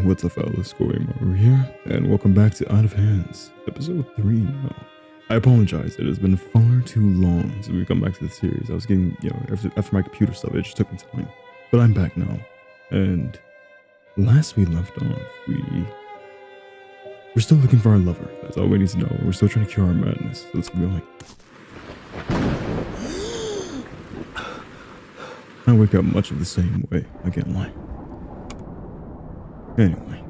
what's up fellas, Goemaru here, and welcome back to Out of Hands, episode 3 now. I apologize, it has been far too long since we come back to the series. I was getting, after my computer stuff, it just took me time. But I'm back now, and last we left off, we're still looking for our lover. That's all we need to know. We're still trying to cure our madness, so let's keep going. I wake up much of the same way, I can't lie. Anyway,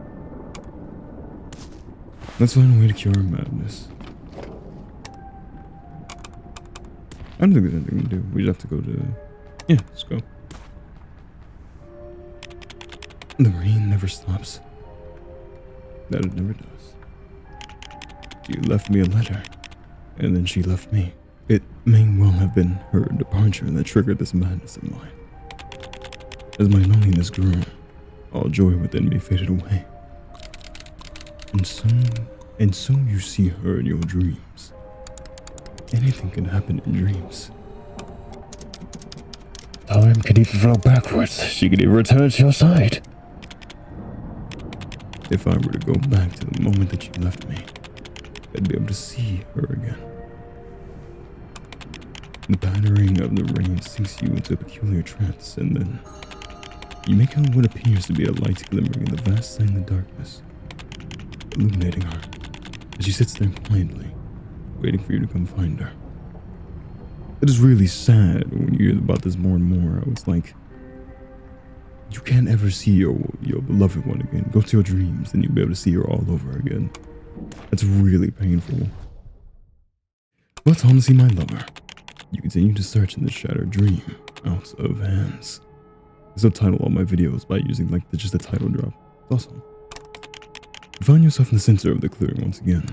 let's find a way to cure our madness. I don't think there's anything to do. We just have to go to... Yeah, let's go. The rain never stops. That it never does. She left me a letter, and then she left me. It may well have been her departure that triggered this madness of mine. As my loneliness grew, all joy within me faded away. And so you see her in your dreams. Anything can happen in dreams. Time can even flow backwards. She can even return to your side. If I were to go back to the moment that you left me, I'd be able to see her again. The pattering of the rain sinks you into a peculiar trance, and then you make out what appears to be a light glimmering in the vast silent darkness, illuminating her as she sits there quietly, waiting for you to come find her. It is really sad when you hear about this more and more. It's like, you can't ever see your beloved one again. Go to your dreams and you'll be able to see her all over again. That's really painful. But on to see my lover. You continue to search in the shattered dream, Out of Hands. I subtitle all my videos by using just a title drop. It's awesome. You find yourself in the center of the clearing once again.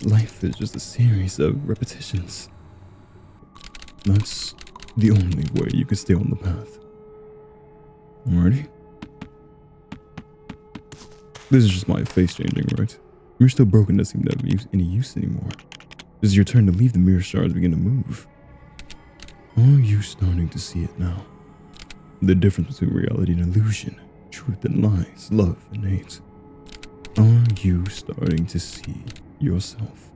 Life is just a series of repetitions. That's the only way you can stay on the path. Alrighty? This is just my face changing, right? You're still broken, doesn't seem to have any use anymore. This is your turn to leave the mirror shards begin to move. Are you starting to see it now? The difference between reality and illusion, truth and lies, love and hate. Are you starting to see yourself?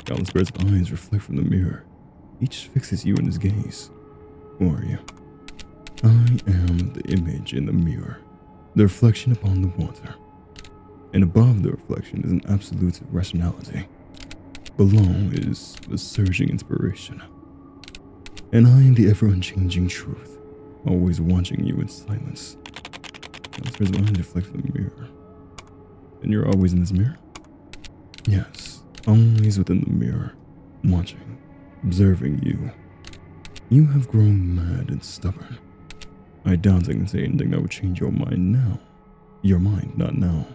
Countless pairs of eyes reflect from the mirror. Each fixes you in his gaze. Who are you? I am the image in the mirror, the reflection upon the water. And above the reflection is an absolute rationality. Below is a surging inspiration. And I am the ever-unchanging truth, always watching you in silence. Countless pairs of eyes reflect from the mirror. And you're always in this mirror? Yes, always within the mirror, watching, observing you. You have grown mad and stubborn. I doubt I can say anything that would change your mind now. Your mind, not now.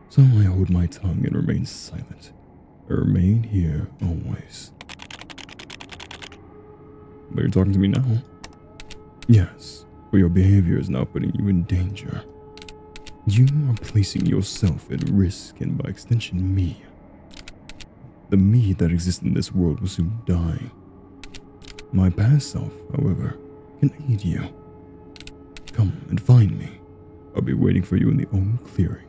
So I hold my tongue and remain silent. I remain here always. But you're talking to me now? Yes, for your behavior is now putting you in danger. You are placing yourself at risk, and by extension me. The me that exists in this world will soon die. My past self, however, can aid you. Come and find me. I'll be waiting for you in the old clearing.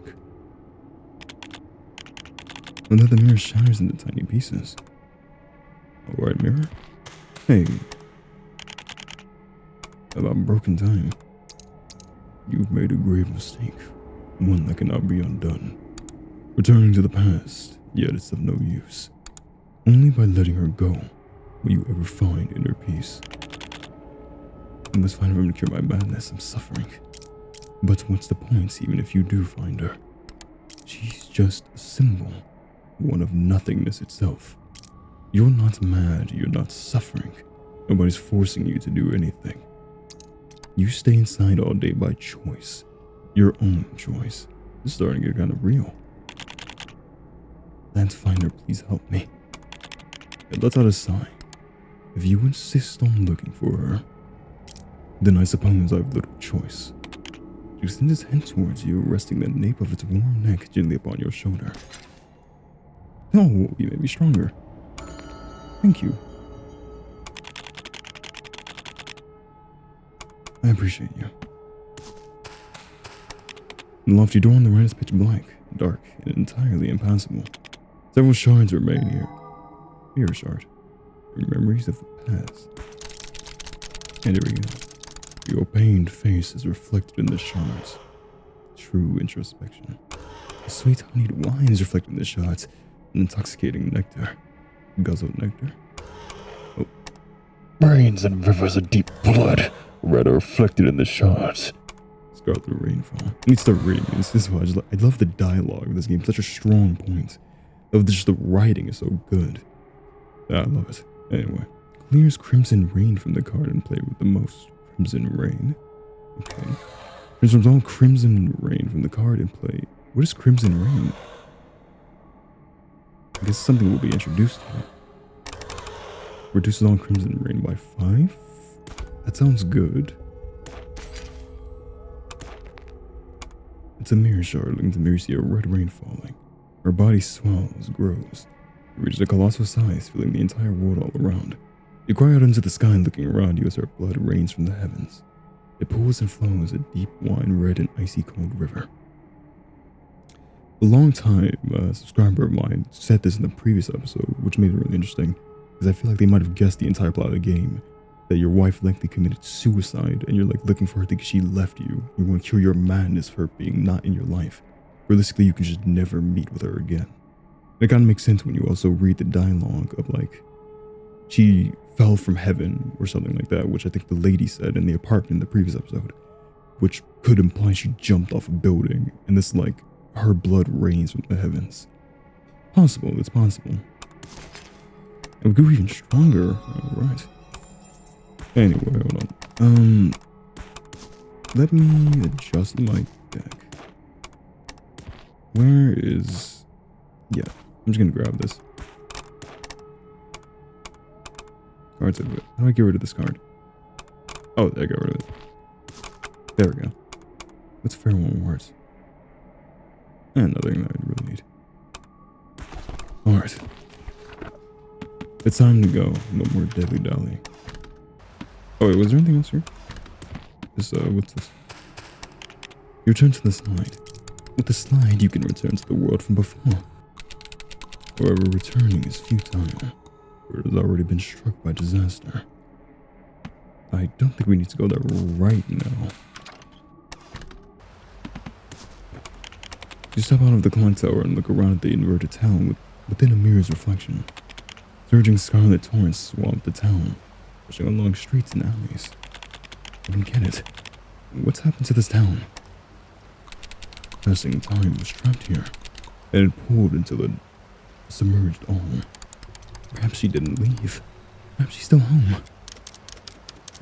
And then the mirror shatters into tiny pieces. Alright, mirror? Hey. About broken time. You've made a grave mistake. One that cannot be undone. Returning to the past, yet it's of no use. Only by letting her go will you ever find inner peace. I must find a room to cure my madness. I'm suffering. But what's the point even if you do find her? She's just a symbol. One of nothingness itself. You're not mad, you're not suffering. Nobody's forcing you to do anything. You stay inside all day by choice. Your own choice. It's starting to get kind of real. Landfinder, please help me. It lets out a sigh. If you insist on looking for her, then I suppose I have little choice. She extends its hand towards you, resting the nape of its warm neck gently upon your shoulder. Oh, you made me stronger. Thank you. I appreciate you. The lofty door on the right is pitch black, dark, and entirely impassable. Several shards remain here. Mirror shard. Your memories of the past. And here we go. Your pained face is reflected in the shards. True introspection. A sweet honeyed wine is reflected in the shards. An intoxicating nectar. Guzzled nectar. Oh. Brains and rivers of deep blood, red are reflected in the shards. Scar through rainfall. I need to start reading this. This is why I love the dialogue of this game. Such a strong point. Of just the writing is so good. I love it. Anyway. Clears crimson rain from the card and play with the most. Crimson rain. Okay. Transforms all crimson rain from the card and play. What is crimson rain? I guess something will be introduced here. Reduces all crimson rain by 5? That sounds good. It's a mirror shard looking to mirror see a red rain falling. Her body swells, grows. It reaches a colossal size, filling the entire world all around. You cry out into the sky, looking around you as her blood rains from the heavens. It pools and flows a deep wine red and icy cold river. A long time, a subscriber of mine said this in the previous episode, which made it really interesting, because I feel like they might have guessed the entire plot of the game. That your wife likely committed suicide, and you're like looking for her because she left you. You want to cure your madness for her being not in your life. Realistically, you can just never meet with her again. And it kind of makes sense when you also read the dialogue of like, she fell from heaven or something like that, which I think the lady said in the apartment in the previous episode, which could imply she jumped off a building, and this like, her blood rains from the heavens. Possible, it's possible. And we grew even stronger. Alright. Anyway, hold on. Let me adjust my deck. Where is... Yeah, I'm just gonna grab this. Cards of it. How do I get rid of this card? Oh, there I got rid of it. There we go. What's Farewell Words? And nothing that I really need. Alright. It's time to go. No more deadly dally. Oh wait, was there anything else here? This, what's this? You return to the slide. With the slide, you can return to the world from before. However, returning is futile, for it has already been struck by disaster. I don't think we need to go there right now. You step out of the clock tower and look around at the inverted town within a mirror's reflection. Surging scarlet torrents swamp the town, pushing along streets and alleys. I don't get it. What's happened to this town? Passing time was trapped here, and it pulled into the submerged all. Perhaps she didn't leave. Perhaps she's still home.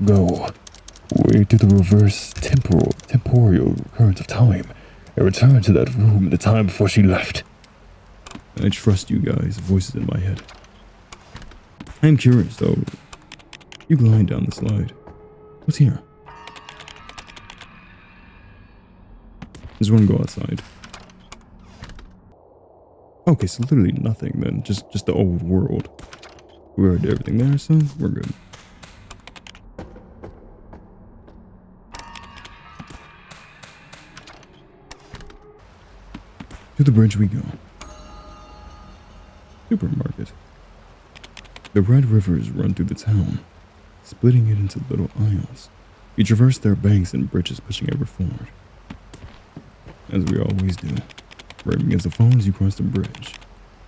Go. Way to the reverse temporal current of time, and return to that room in the time before she left. I trust you guys, voices in my head. I'm curious though. You glide down the slide. What's here? Just want to go outside. Okay, so literally nothing then. Just the old world. We already did everything there, so we're good. To the bridge we go. Supermarket. The red rivers run through the town, splitting it into little aisles. You traverse their banks and bridges, pushing ever forward. As we always do. Right against the falls as you cross the bridge.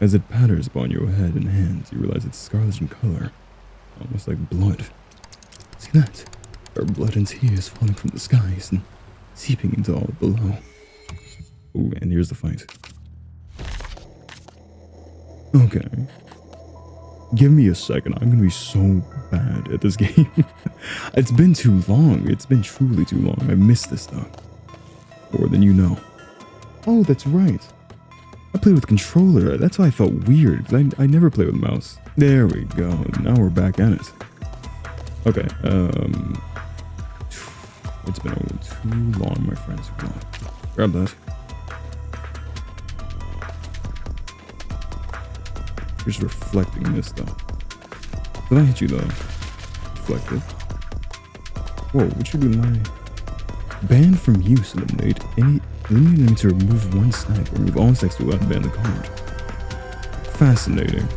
As it patters upon your head and hands, you realize it's scarlet in color, almost like blood. See that? Our blood and tears falling from the skies and seeping into all below. Ooh, and here's the fight. Okay. Give me a second. I'm gonna be so bad at this game. It's been too long. It's been truly too long. I missed this stuff. More than you know. Oh, that's right. I played with controller. That's why I felt weird. I never play with mouse. There we go. Now we're back at it. Okay. It's been too long, my friends. Come on. Grab that. Just reflecting this stuff. Did I hit you though? Reflective. Whoa, what should be my... Ban from use. Eliminate enemy to remove one stack. Remove all stacks to unban the card. Fascinating.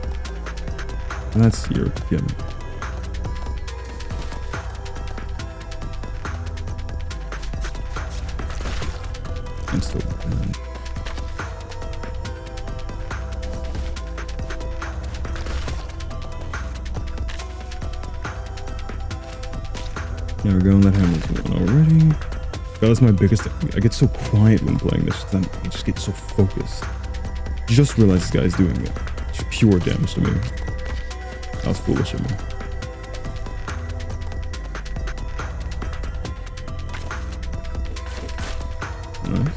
And that's your gimmick. And still banned. There we go, that hammer's one already. God, that's my biggest thing. I get so quiet when playing this. I just get so focused. Just realized this guy's doing it. Just pure damage to me. That was foolish of me. Nice.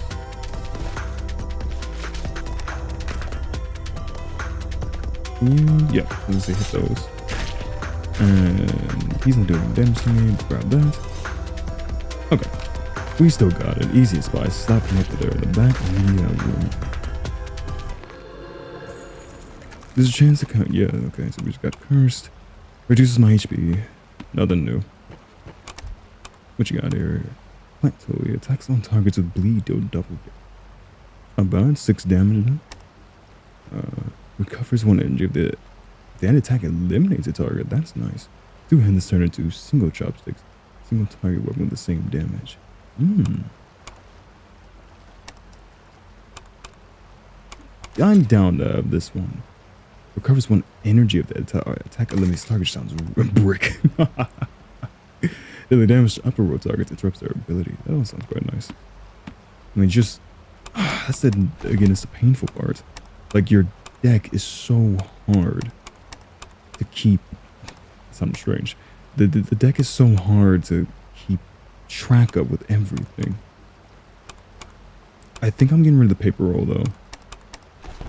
Yeah, let's see, hit those. And he's not doing damage to me. Grab that. Okay. We still got it. Easiest by slapping up there in the back. There's a chance to count. Yeah, okay. So we just got cursed. Reduces my HP. Nothing new. What you got here? Plateau. He attacks on targets with bleed. Deal double. About 6 damage. Recovers 1 energy if the end attack eliminates a target. That's nice. 2 hands turn into single chopsticks. Single target weapon with the same damage. I'm down to have this one. Recovers 1 energy of the attack eliminates target. Sounds brick. Daily damage to upper row targets interrupts their ability. That all sounds quite nice. I mean, just that's again, it's the painful part. Like, your deck is so hard to keep. Sounds strange. The deck is so hard to keep track of with everything. I think I'm getting rid of the paper roll though.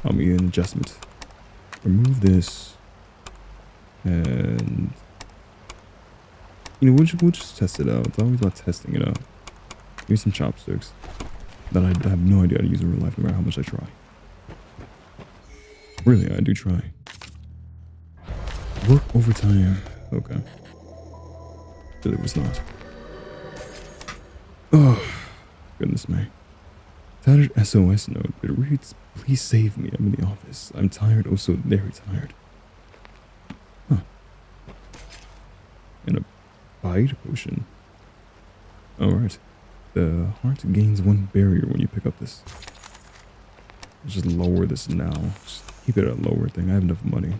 I'll make an adjustment. Remove this, and you know, we'll just test it out. It's always about testing it out. Give me some chopsticks that I have no idea how to use in real life, no matter how much I try. Really, I do try. Work overtime. Okay. But it was not. Oh, goodness me. Tattered SOS note. It reads, please save me. I'm in the office. I'm tired. Oh, so very tired. Huh. And a bite potion. Alright. The heart gains 1 barrier when you pick up this. Let's just lower this now. Just keep it at a lower thing. I have enough money.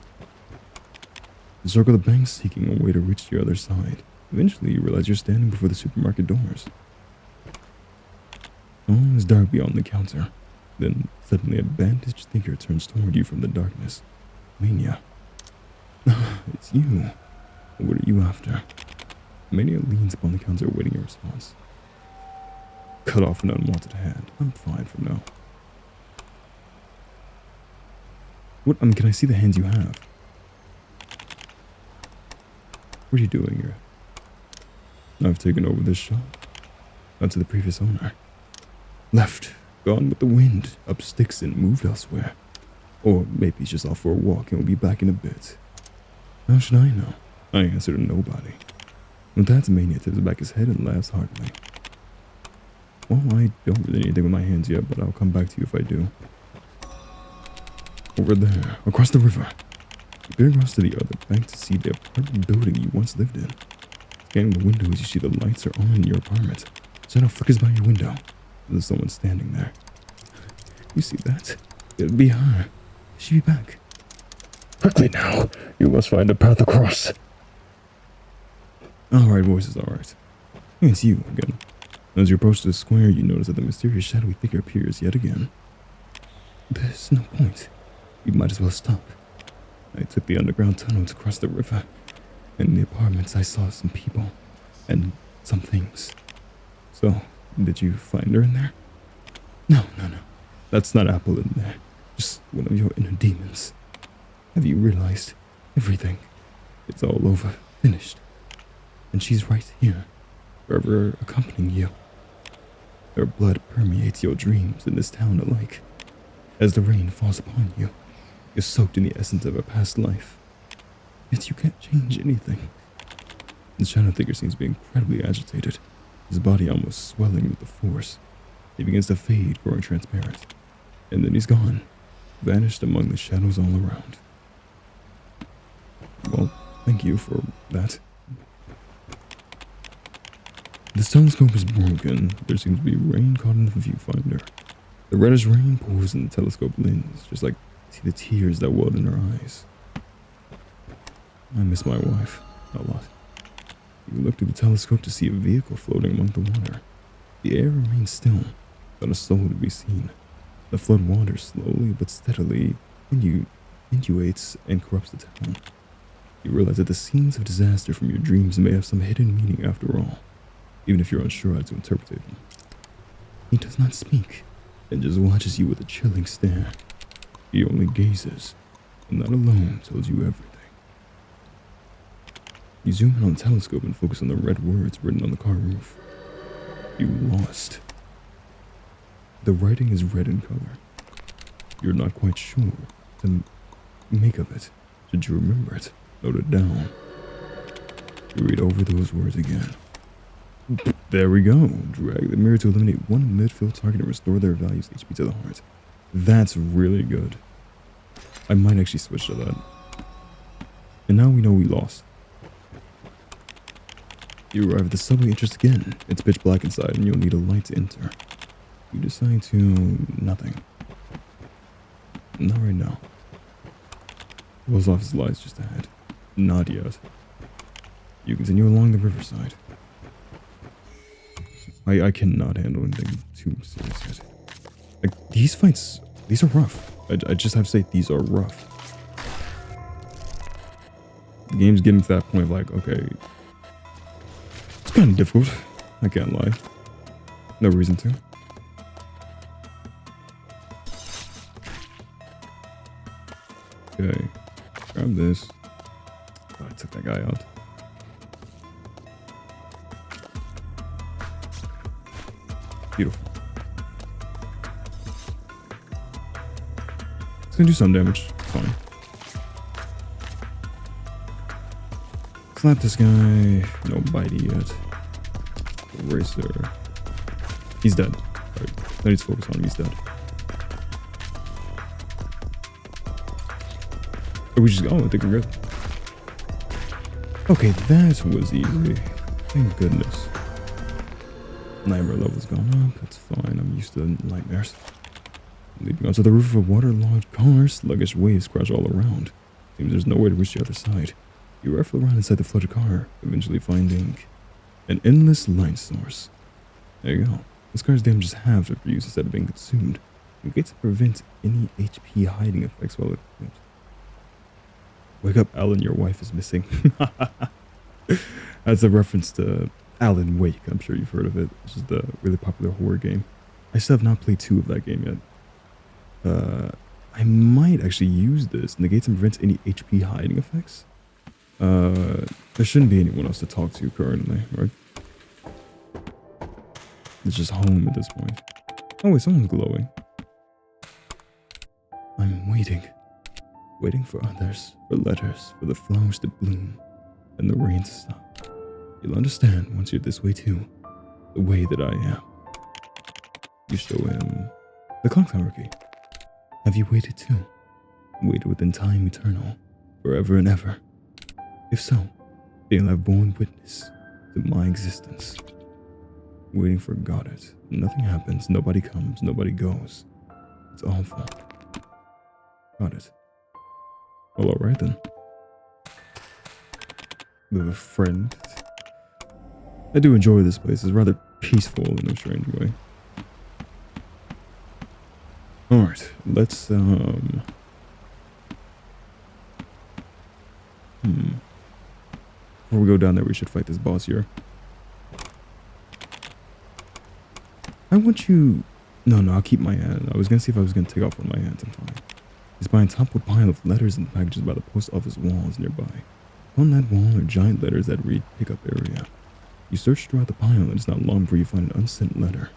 Circle the bank, seeking a way to reach the other side. Eventually, you realize you're standing before the supermarket doors. Oh, it's dark beyond the counter. Then, suddenly, a bandaged figure turns toward you from the darkness. Mania. It's you. What are you after? Mania leans upon the counter, waiting your response. Cut off an unwanted hand. I'm fine for now. What? I mean, can I see the hands you have? What are you doing here? I've taken over this shop. Not to the previous owner. Left. Gone with the wind. Up sticks and moved elsewhere. Or maybe he's just off for a walk and will be back in a bit. How should I know? I answer to nobody. With that, Mania tips back his head and laughs heartily. Well, I don't really need anything with my hands yet, but I'll come back to you if I do. Over there, across the river. You better cross to the other bank to see the apartment building you once lived in. Scanning the windows, you see the lights are on in your apartment. Shadow flickers by your window. There's someone standing there. You see that? It'll be her. She'll be back. Quickly now, you must find a path across. Alright, voices, alright. It's you again. As you approach the square, you notice that the mysterious shadowy figure appears yet again. There's no point. You might as well stop. I took the underground tunnel to cross the river. In the apartments, I saw some people. And some things. So, did you find her in there? No. That's not Apple in there. Just one of your inner demons. Have you realized everything? It's all over. Finished. And she's right here. Forever accompanying you. Her blood permeates your dreams in this town alike. As the rain falls upon you, you're soaked in the essence of her past life. Yet you can't change anything. The shadow figure seems to be incredibly agitated. his body almost swelling with the force. He begins to fade, growing transparent. And then he's gone, vanished among the shadows all around. Well, thank you for that. This telescope is broken. There seems to be rain caught in the viewfinder. The reddish rain pours in the telescope lens, just like the tears that welled in her eyes. I miss my wife a lot. You look through the telescope to see a vehicle floating among the water. The air remains still, not a soul to be seen. The flood water slowly but steadily inundates and corrupts the town. You realize that the scenes of disaster from your dreams may have some hidden meaning after all, even if you're unsure how to interpret them. He does not speak, and just watches you with a chilling stare. He only gazes, and that alone tells you everything. You zoom in on the telescope and focus on the red words written on the car roof. You lost. The writing is red in color. You're not quite sure what to make of it. Should you remember it? Note it down. You read over those words again. There we go. Drag the mirror to eliminate one midfield target and restore their values HP to the heart. That's really good. I might actually switch to that. And now we know we lost. You arrive at the subway entrance again. It's pitch black inside and you'll need a light to enter. You decide to... nothing. Not right now. The post office lies just ahead. Not yet. You continue along the riverside. I cannot handle anything too serious yet. Like, these fights, these are rough. I just have to say, these are rough. The game's getting to that point of like, okay, it's kind of difficult. I can't lie. No reason to. Okay, grab this. Oh, I took that guy out. Beautiful. It's gonna do some damage. Fine. Slap this guy. No bitey yet. Eraser. He's dead. Alright, I need to focus on him. He's dead. We just I think we're good. Okay, that was easy. Thank goodness. Nightmare level's gone up. That's fine. I'm used to nightmares. Leaping onto the roof of a waterlogged car, sluggish waves crash all around. Seems there's no way to reach the other side. You rifle around inside the flooded car, eventually finding an endless light source. There you go. This car's damage is halved after use instead of being consumed. You get to prevent any HP hiding effects while equipped. Wake up, Alan, your wife is missing. That's a reference to Alan Wake. I'm sure you've heard of it. This is the really popular horror game. I still have not played 2 of that game yet. I might actually use this. Negates and prevents any HP hiding effects. There shouldn't be anyone else to talk to currently, right? It's just home at this point. Oh wait, someone's glowing. I'm waiting. Waiting for others, for letters, for the flowers to bloom, and the rain to stop. You'll understand once you're this way too, the way that I am. You show him the clock tower key. Have you waited too? Waited within time eternal, forever and ever? If so, then you'll have borne witness to my existence. Waiting for Goddard. Nothing happens, nobody comes, nobody goes. It's awful. Got it. Well, alright then. With a friend. I do enjoy this place. It's rather peaceful in a strange way. Alright, let's Before we go down there, we should fight this boss here. I want you... No, I'll keep my hand. I was gonna see if I was gonna take off one of my hands. I'm fine. It's by a toppled pile of letters and packages by the post office walls nearby. On that wall are giant letters that read pickup area. You search throughout the pile and it's not long before you find an unsent letter.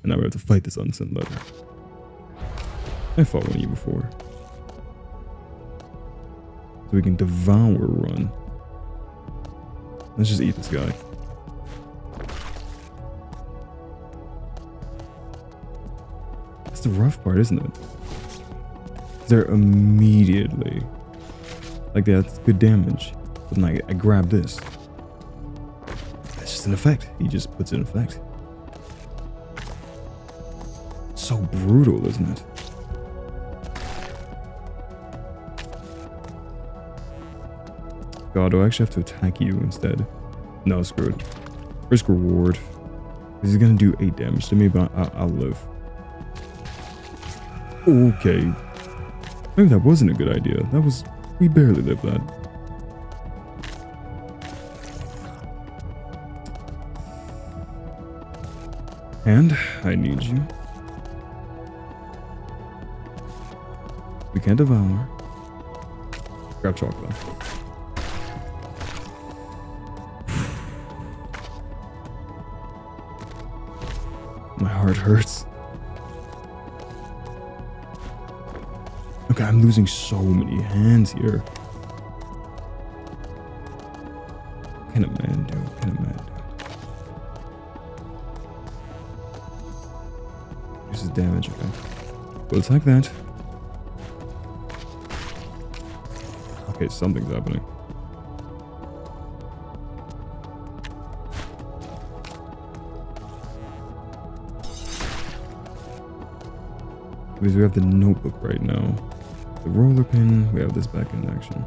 And now we have to fight this unsent letter. I fought one of you before. So we can devour run. Let's just eat this guy. That's the rough part, isn't it? They're immediately like that's good damage. But then I grab this. That's just an effect. He just puts it in effect. So brutal, isn't it? God, do I actually have to attack you instead? No, screw it. Risk reward. Because he's gonna do 8 damage to me, but I'll live. Okay. Maybe that wasn't a good idea. That was... We barely lived that. And I need you. We can't devour. Grab chocolate. My heart hurts. Okay, I'm losing so many hands here. What can a man do? What can a man do? This is damage, okay. We'll attack that. Okay, something's happening. Because we have the notebook right now. The roller pin, we have this back in action.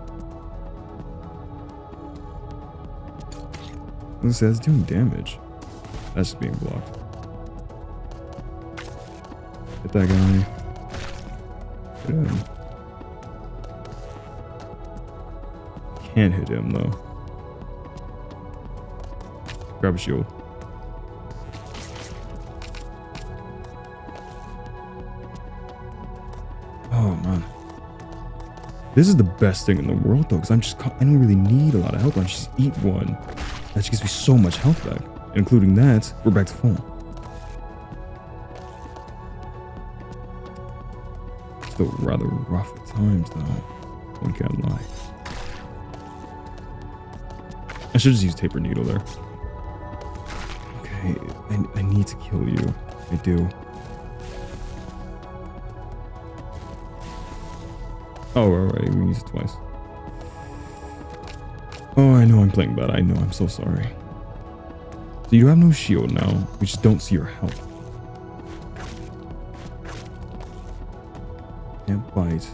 Let's say that's doing damage. That's just being blocked. Hit that guy. Hit him. Can't hit him though. Grab a shield. Oh man. This is the best thing in the world though, because I don't really need a lot of health. I just eat one. That just gives me so much health back. Including that, we're back to full. Still rather rough at times though. One can't lie. I should just use taper needle there. Okay, I need to kill you. I do. Oh, alright, we used it twice. Oh, I know I'm playing bad. I know, I'm so sorry. So you have no shield now. We just don't see your health. Can't bite.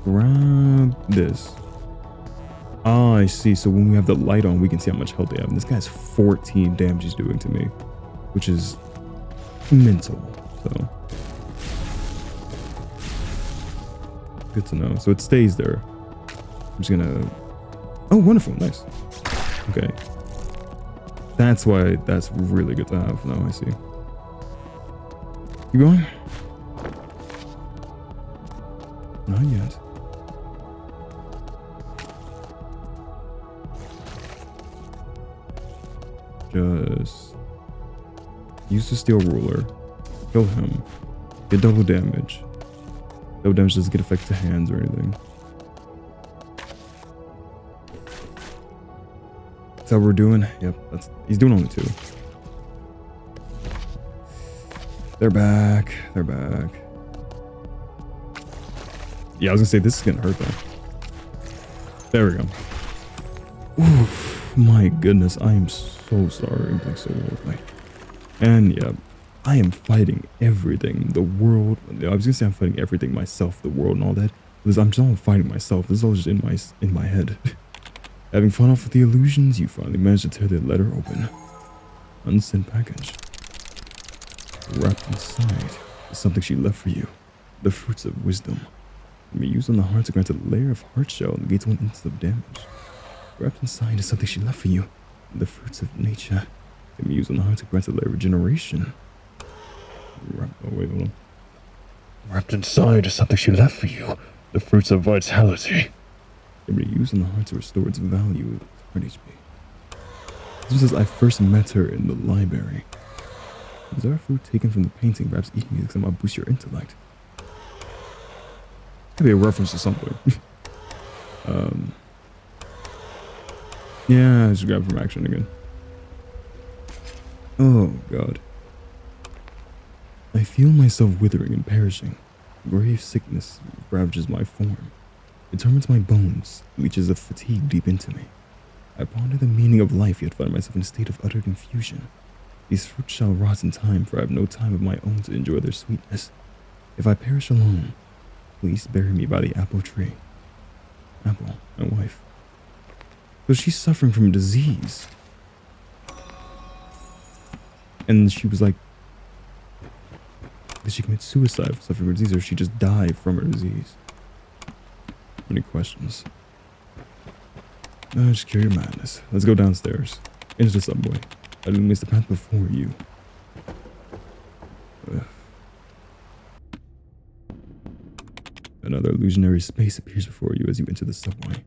Grab this. Ah, I see. So when we have the light on, we can see how much health they have. And this guy's 14 damage he's doing to me, which is mental. So good to know. So it stays there. I'm just gonna... Oh, wonderful. Nice. Okay. That's why that's really good to have. Now I see. You going? Not yet. Just use the steel ruler, kill him, get double damage. Double damage doesn't get effect to hands or anything. That's how we're doing. Yep, he's doing only 2. They're back. They're back. Yeah, I was gonna say this is gonna hurt though. There we go. Oof, my goodness, I am so sorry. I'm playing so well with me. And yeah, I am fighting everything, the world. I was gonna say I'm fighting everything, myself, the world, and all that. Because I'm just all fighting myself. This is all just in my head. Having fought off with the illusions, you finally managed to tear the letter open. Unsent package. Wrapped inside is something she left for you. The fruits of wisdom. Can be used on the heart to grant a layer of heart shell and negates 1 instance of damage. Wrapped inside is something she left for you. The fruits of nature. Can be used on the heart to grant a layer of regeneration. Oh wait, hold on. Wrapped inside is something she left for you. The fruits of vitality. Can be used on the heart to restore its value to heart HP. This says I first met her in the library. Is our fruit taken from the painting? Perhaps eating it somehow boost your intellect. Could be a reference to something. Yeah, I just grab from action again. Oh, God. I feel myself withering and perishing. Grave sickness ravages my form. It torments my bones, leeches of fatigue deep into me. I ponder the meaning of life, yet find myself in a state of utter confusion. These fruits shall rot in time, for I have no time of my own to enjoy their sweetness. If I perish alone, please bury me by the apple tree. Apple, my wife. So she's suffering from a disease. And she was like, did she commit suicide for suffering from a disease, or she just died from her disease? Many questions. Just cure your madness. Let's go downstairs. Into the subway. I didn't miss the path before you. Ugh. Another illusionary space appears before you as you enter the subway.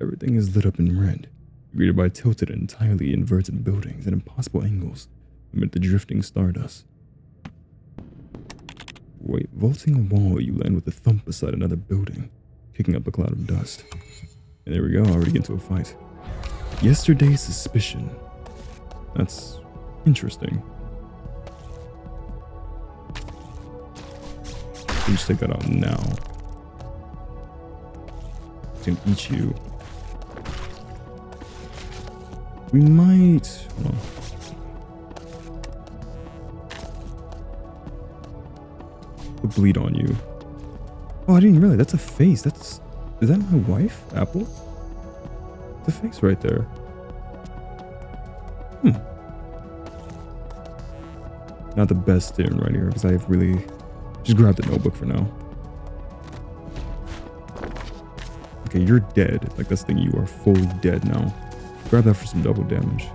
Everything is lit up in red. You're greeted by tilted and entirely inverted buildings at impossible angles amid the drifting stardust. Wait, vaulting a wall, you land with a thump beside another building, kicking up a cloud of dust. And there we go, already get into a fight. Yesterday's suspicion. That's interesting. We just take that out now. It's gonna eat you. We might. Hold on. We'll bleed on you. Oh, I didn't realize that's a face. Is that my wife, Apple? The face right there. Not the best staring right here because I have really just grabbed the notebook for now. Okay, you're dead. Like this thing, you are fully dead now. Grab that for some double damage.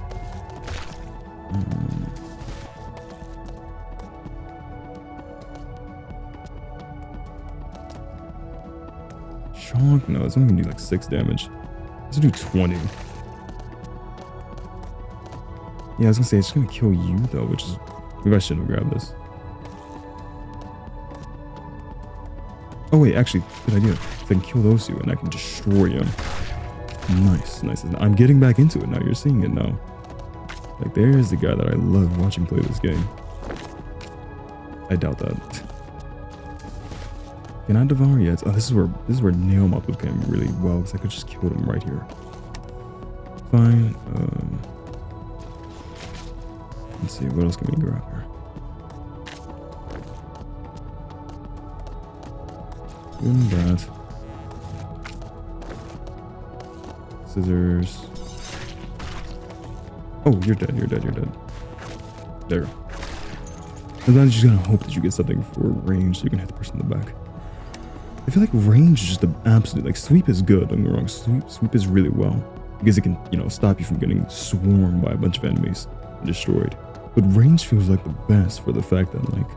Chalk? No, it's only gonna do like 6 damage. Let's do 20. Yeah, I was gonna say it's gonna kill you though, which is maybe I shouldn't have grabbed this. Oh wait, actually, good idea. I can kill those two and I can destroy them. Nice, nice. I'm getting back into it now. You're seeing it now. Like there's the guy that I love watching play this game. I doubt that. Can I devour yet? Oh, this is where nail mop would come really well because I could just kill him right here. Fine. Let's see, what else can we grab here? That. Scissors. Oh, you're dead, you're dead, you're dead. There. And then you're just gonna hope that you get something for range so you can hit the person in the back. I feel like range is just the absolute, like sweep is good, don't get me wrong, sweep is really well. Because it can, stop you from getting swarmed by a bunch of enemies and destroyed. But range feels like the best for the fact that like,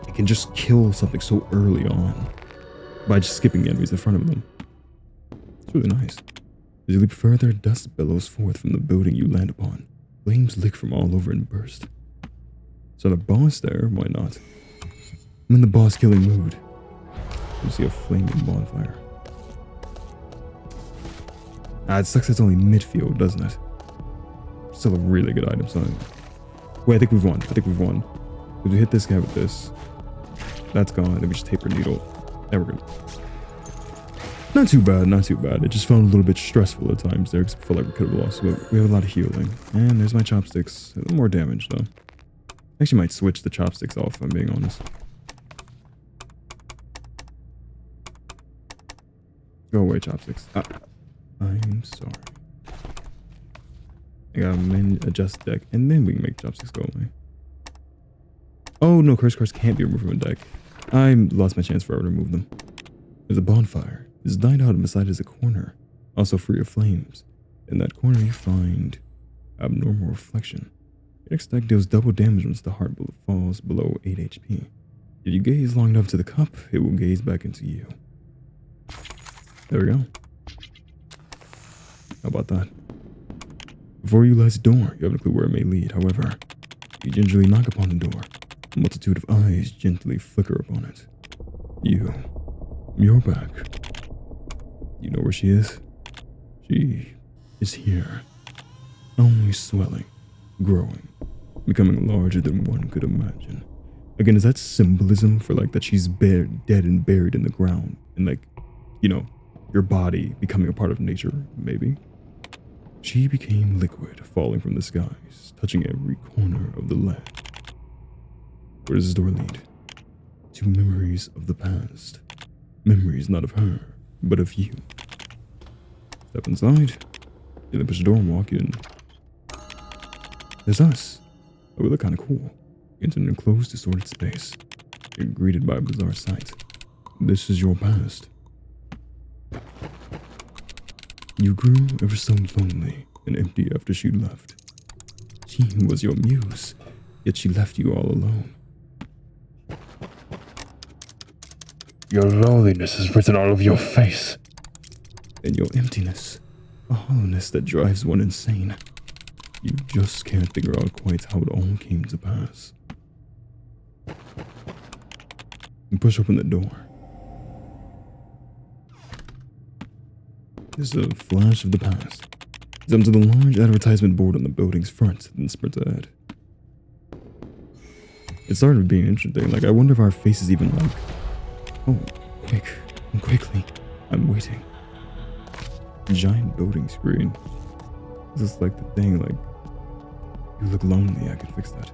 it can just kill something so early on by just skipping the enemies in front of them. It's really nice. As you leap further, dust billows forth from the building you land upon. Flames lick from all over and burst. So the boss there, why not? I'm in the boss killing mood. You see a flaming bonfire. It sucks it's only midfield, doesn't it? Still a really good item, so... Wait, I think we've won. If we hit this guy with this, that's gone. Then we just taper needle. And we're good. Not too bad, not too bad. It just felt a little bit stressful at times there because I felt like we could have lost, but we have a lot of healing. And there's my chopsticks. A little more damage though. Actually might switch the chopsticks off if I'm being honest. Go away, chopsticks. I'm sorry. I gotta adjust deck and then we can make chopsticks go away. Oh no, curse cards can't be removed from a deck. I lost my chance forever to remove them. There's a bonfire. It's died out and beside is a corner, also free of flames. In that corner you find abnormal reflection. Your next deck deals double damage once the heart falls below 8 HP. If you gaze long enough to the cup, it will gaze back into you. There we go. How about that? Before you lies a door, you have no clue where it may lead. However, you gingerly knock upon the door. A multitude of eyes gently flicker upon it. You're back. You know where she is? She is here. Only swelling, growing, becoming larger than one could imagine. Again, is that symbolism for like that she's dead and buried in the ground, and like, you know, your body becoming a part of nature, maybe? She became liquid, falling from the skies, touching every corner of the land. Where does this door lead? To memories of the past. Memories not of her, but of you. Step inside. You then push the door and walk in. There's us. Oh, we look kind of cool. Into an enclosed, distorted space. You're greeted by a bizarre sight. This is your past. You grew ever so lonely and empty after she left. She was your muse, yet she left you all alone. Your loneliness is written all over your face. And your emptiness, a hollowness that drives one insane. You just can't figure out quite how it all came to pass. You push open the door. There's a flash of the past. Jump to the large advertisement board on the building's front, then sprint ahead. It started being interesting. Like, I wonder if our faces even like, oh, quickly, I'm waiting. Giant building screen. This is like the thing, like, you look lonely, I can fix that.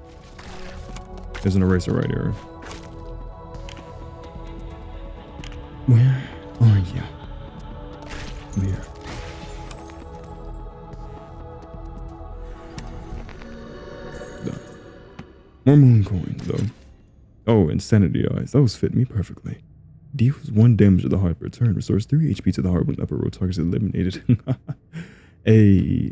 There's an eraser right here. Where are you? Here. Done. More moon coins, though. Oh, insanity eyes. Those fit me perfectly. Deals 1 damage to the heart per turn. Restores 3 HP to the heart when upper row target is eliminated. A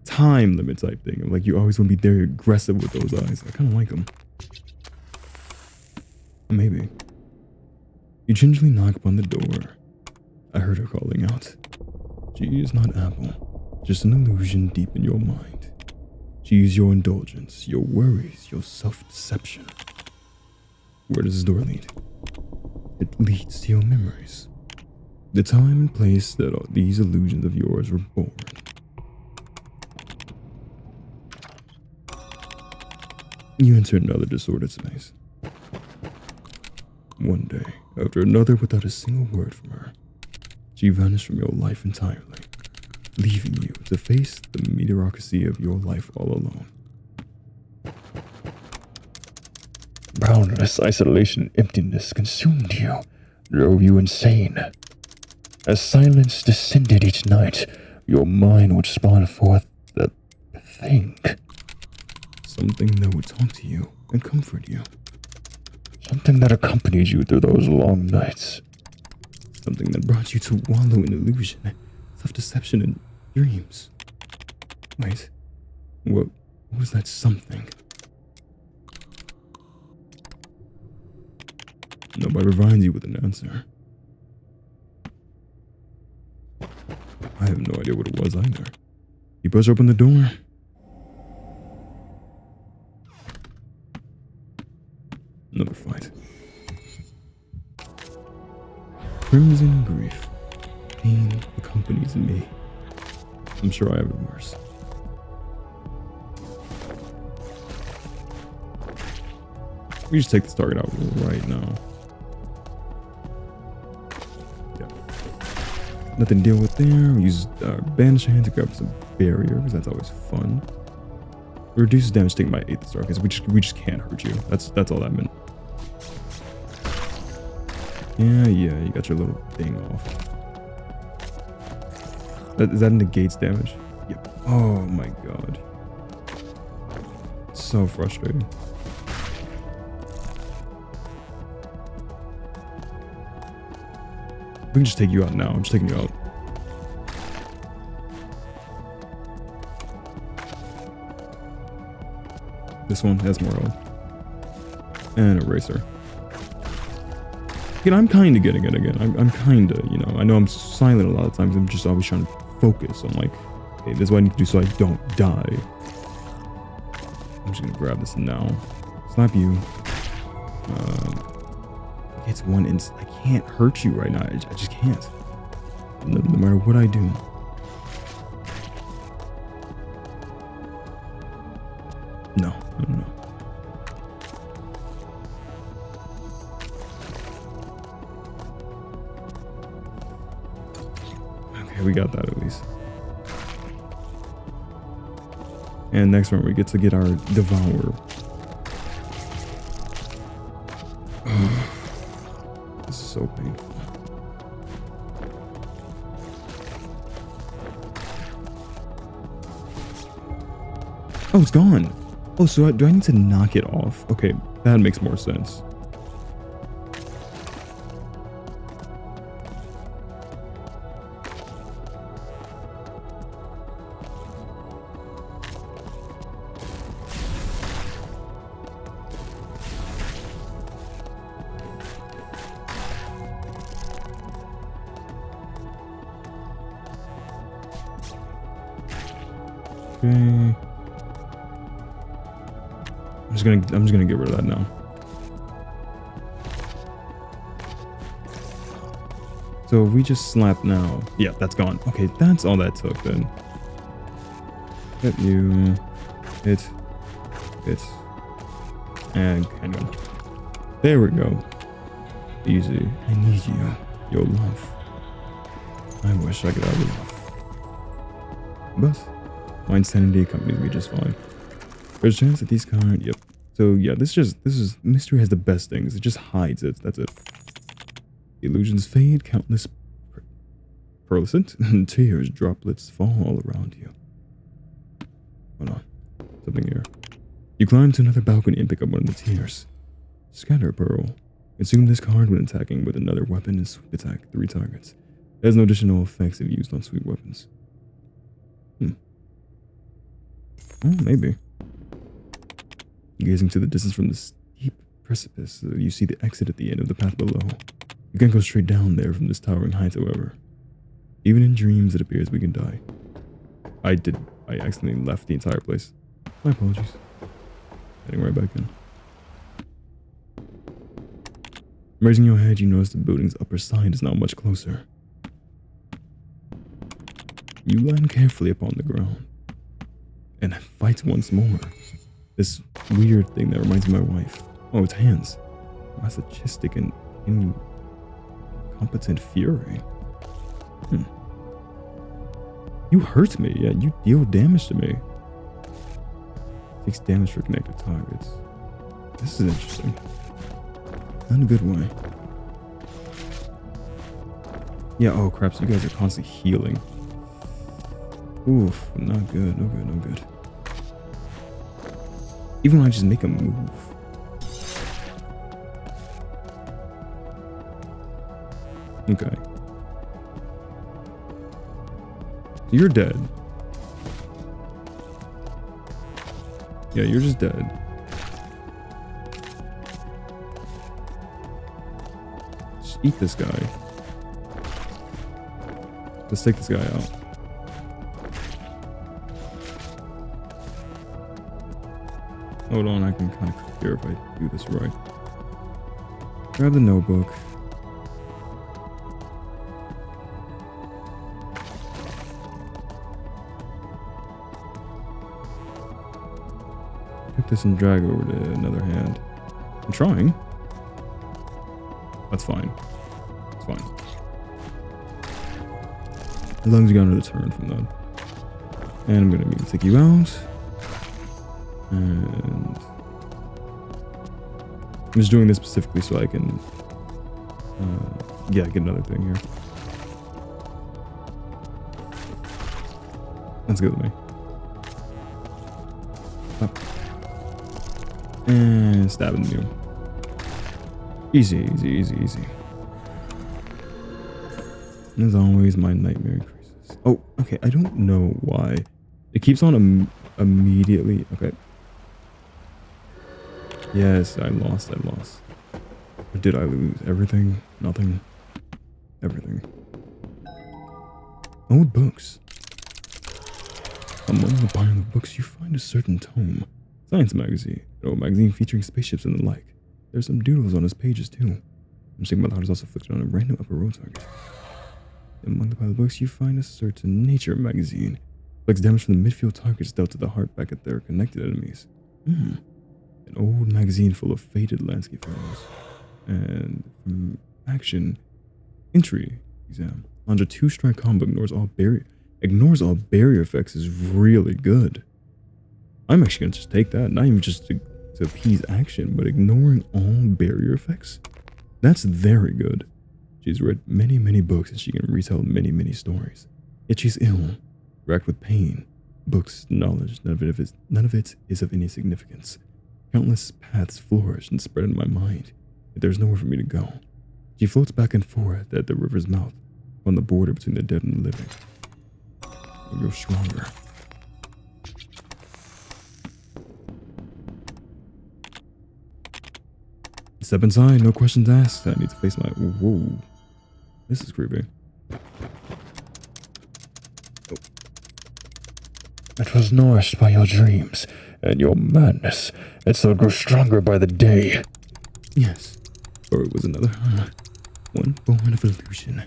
time limit type thing. Like, you always want to be very aggressive with those eyes. I kind of like them. Maybe. You gingerly knock upon the door. I heard her calling out. She is not Apple, just an illusion deep in your mind. She is your indulgence, your worries, your self-deception. Where does this door lead? It leads to your memories. The time and place that all these illusions of yours were born. You enter another disordered space. One day, after another without a single word from her, she vanished from your life entirely, leaving you to face the mediocrity of your life all alone. Boundless isolation and emptiness consumed you, drove you insane. As silence descended each night, your mind would spawn forth that thing. Something that would talk to you and comfort you. Something that accompanied you through those long nights. Something that brought you to wallow in illusion, self-deception, and dreams. Wait, what was that something? Nobody provides you with an answer. I have no idea what it was either. You push open the door. Another fight. Crimson grief. Pain accompanies me. I'm sure I have it worse. We just take this target out right now. Yeah. Nothing to deal with there. We use banish hand to grab some barrier because that's always fun. It reduces damage taken by 8th star because we just can't hurt you. That's all that meant. Yeah, you got your little thing off. Is that negates damage? Yep. Oh my god. So frustrating. We can just take you out now. I'm just taking you out. This one has more health. And eraser. Again, I'm kind of getting it again. I'm kind of, you know, I know I'm silent a lot of times. I'm just always trying to focus on like, hey, this is what I need to do so I don't die. I'm just gonna grab this now. Slap you. It's one instant. I can't hurt you right now. I just can't. No matter what I do. No, no, no. Okay, we got that at least. And next one, we get to get our Devourer. This is so painful. Oh, it's gone. Oh, so do I need to knock it off? Okay, that makes more sense. Okay. I'm just gonna get rid of that now. So if we just slap now. Yeah, that's gone. Okay, that's all that took then. Hit you. Hit. And handgun. There we go. Easy. I need you. Your love. I wish I could have your love. But my insanity accompanies me just fine. There's a chance that these cards. Yep. So yeah, this is mystery has the best things. It just hides it. That's it. Illusions fade, countless pearlescent tears, droplets fall all around you. Hold on. Something here. You climb to another balcony and pick up one of the tears. Scatter pearl. Consume this card when attacking with another weapon and sweep attack 3 targets. It has no additional effects if used on sweep weapons. Oh, maybe. Gazing to the distance from the steep precipice, you see the exit at the end of the path below. You can't go straight down there from this towering height, however. Even in dreams, it appears we can die. I accidentally left the entire place. My apologies. Heading right back in. Raising your head, you notice the building's upper side is now much closer. You land carefully upon the ground and fight once more. This weird thing that reminds me of my wife. Oh, it's hands. Masochistic and incompetent fury. You hurt me. Yeah, you deal damage to me. Takes damage for connected targets. This is interesting. Not in a good way. Yeah, oh crap, so you guys are constantly healing. Oof, not good, no good, no good. Even when I just make a move. Okay. So you're dead. Yeah, you're just dead. Just eat this guy. Let's take this guy out. Hold on, I can kind of clear if I do this right. Grab the notebook. Pick this and drag over to another hand. I'm trying. That's fine. It's fine. As long as you got another turn from that. And I'm gonna need to take you out. And I'm just doing this specifically so I can yeah, get another thing here. That's good with me. Up. And stabbing you. Easy, easy, easy, easy. And as always, my nightmare increases. Oh, okay, I don't know why. It keeps on immediately. Okay. Yes, I lost. Or did I lose? Everything? Nothing? Everything. Old books. Among the pile of books, you find a certain tome. Science magazine. An old magazine featuring spaceships and the like. There's some doodles on its pages, too. I'm saying my heart is also afflicted on a random upper row target. Among the pile of books, you find a certain nature magazine. Inflicts damage from the midfield targets dealt to the heart back at their connected enemies. An old magazine full of faded landscape photos. And from action entry exam. Under 2-strike combo ignores all barrier effects is really good. I'm actually gonna just take that, not even just to appease action, but ignoring all barrier effects. That's very good. She's read many, many books and she can retell many, many stories. Yet she's ill, racked with pain. Books, knowledge, none of it is of any significance. Countless paths flourish and spread in my mind, yet there's nowhere for me to go. She floats back and forth at the river's mouth, on the border between the dead and the living. It grows stronger. Step inside, no questions asked. I need to face my... Whoa. This is creepy. Oh. It was nourished by your dreams and your madness, and so it grew stronger by the day. Yes, or it was another her, one born of illusion.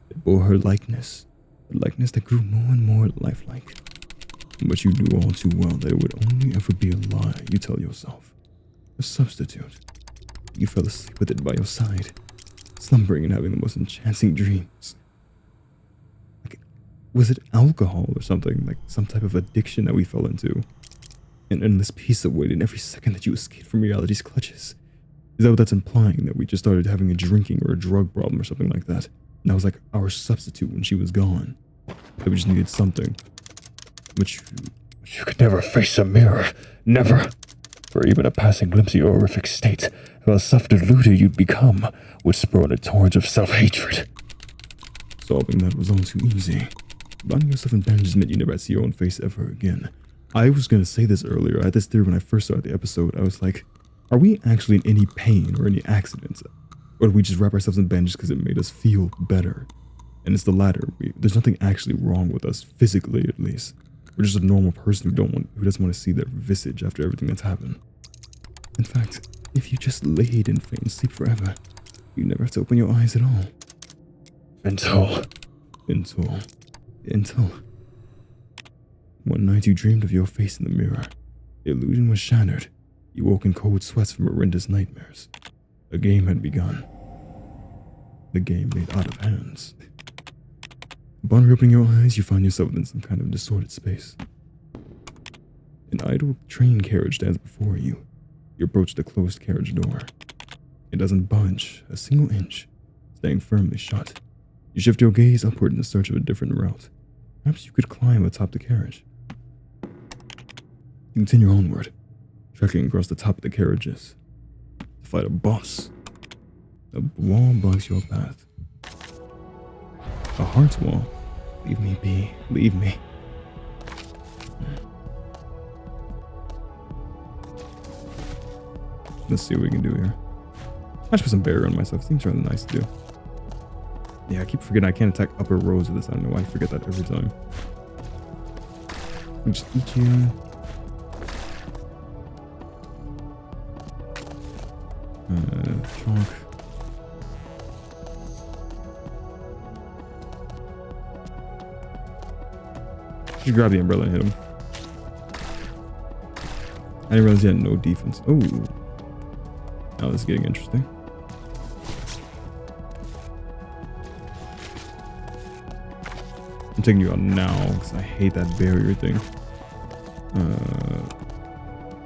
It bore her likeness, a likeness that grew more and more lifelike. But you knew all too well that it would only ever be a lie, you tell yourself. A substitute. You fell asleep with it by your side, slumbering and having the most enchanting dreams. Like, was it alcohol or something, like some type of addiction that we fell into? An endless piece of weight in every second that you escaped from reality's clutches. Is that what that's implying, that we just started having a drinking or a drug problem or something like that? And that was like our substitute when she was gone. That we just needed something. But you could never face a mirror. Never. For even a passing glimpse of your horrific state, how self-deluded you'd become, would spur on a torrent of self-hatred. Solving that was all too easy. Binding yourself in bandages meant you never had to see your own face ever again. I was going to say this earlier. I had this theory when I first started the episode. I was like, are we actually in any pain or any accidents? Or do we just wrap ourselves in bandages because it made us feel better? And it's the latter. There's nothing actually wrong with us, physically at least. We're just a normal person who doesn't want to see their visage after everything that's happened. In fact, if you just laid in faint sleep forever, you never have to open your eyes at all. Until... One night you dreamed of your face in the mirror. The illusion was shattered. You woke in cold sweats from horrendous nightmares. A game had begun. The game made out of hands. Upon reopening your eyes, you found yourself in some kind of distorted space. An idle train carriage stands before you. You approach the closed carriage door. It doesn't budge a single inch, staying firmly shut. You shift your gaze upward in the search of a different route. Perhaps you could climb atop the carriage. You continue onward, trekking across the top of the carriages to fight a boss. A wall blocks your path. A heart's wall. Leave me be. Leave me. Let's see what we can do here. I should put some barrier on myself. Seems rather nice to do. Yeah, I keep forgetting I can't attack upper rows with this. I don't know why I forget that every time. We just eat you. Chalk. Just grab the umbrella and hit him. I didn't realize he had no defense. Oh. Now this is getting interesting. I'm taking you out now because I hate that barrier thing.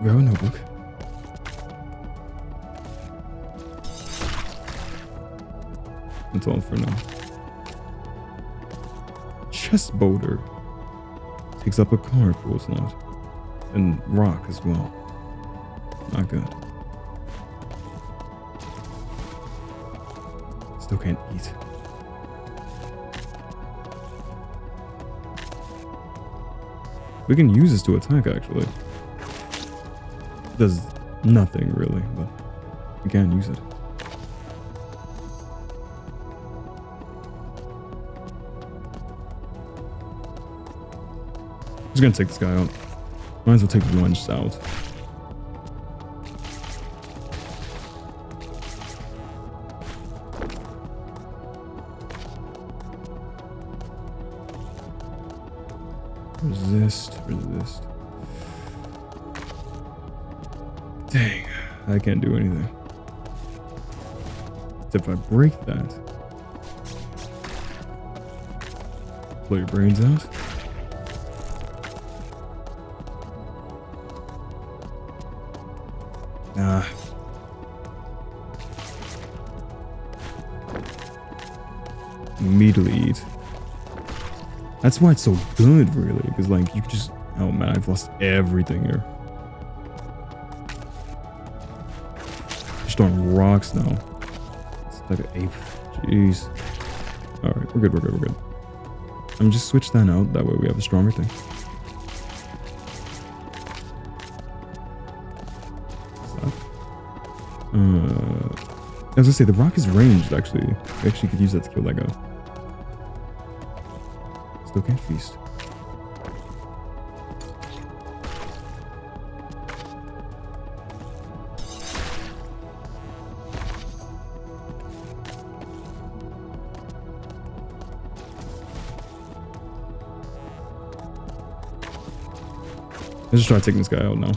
Grab a notebook. That's all for now. Chest boulder. Takes up a card full slot. And rock as well. Not good. Still can't eat. We can use this to attack, actually. Does nothing, really, but we can use it. Just gonna take this guy out. Might as well take the lunch out. Resist, resist. Dang, I can't do anything. Except if I break that. Blow your brains out. Nah. Immediately eat. That's why it's so good, really, because like you just, oh man, I've lost everything here. Just throwing rocks now. It's like an ape. Jeez. All right, we're good. We're good. We're good. I'm just switch that out. That way we have a stronger thing. I was gonna say the rock is ranged. Actually, we actually could use that to kill that guy. Still can't feast. Let's just try taking this guy out now.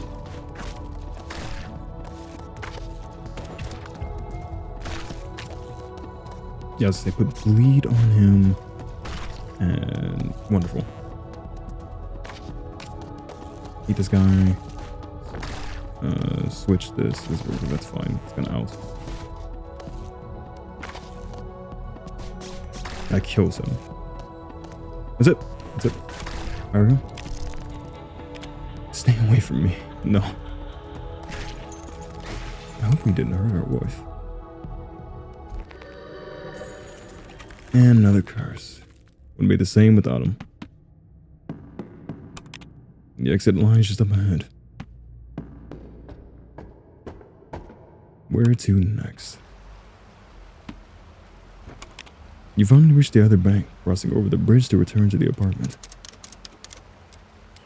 Yeah, let's say put bleed on him. And wonderful. Eat this guy. Switch this. That's fine. It's gonna out. That kills him. That's it. That's it. There we go. Stay away from me. No. I hope we didn't hurt our wife. And another curse. Wouldn't be the same without him. The exit line is just up ahead. Where to next? You finally reach the other bank, crossing over the bridge to return to the apartment.